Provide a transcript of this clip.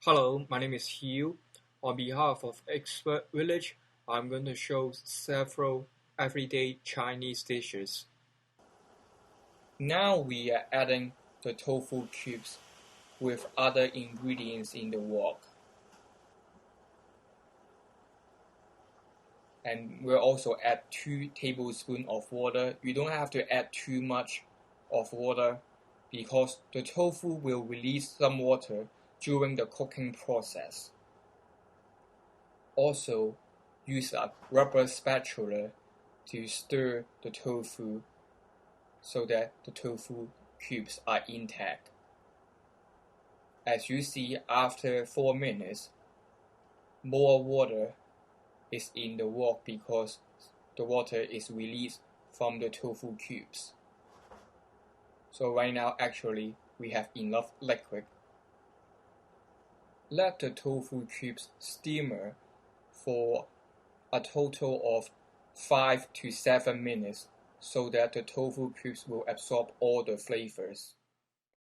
Hello, my name is Hugh. On behalf of Expert Village, I'm going to show several everyday Chinese dishes. Now we are adding the tofu cubes with other ingredients in the wok. And we'll also add 2 tablespoons of water. You don't have to add too much of water because the tofu will release some water during the cooking process. Also, use a rubber spatula to stir the tofu so that the tofu cubes are intact. As you see, after 4 minutes, more water is in the wok because the water is released from the tofu cubes. So right now, actually, we have enough liquid. Let the tofu cubes simmer for a total of 5 to 7 minutes so that the tofu cubes will absorb all the flavors.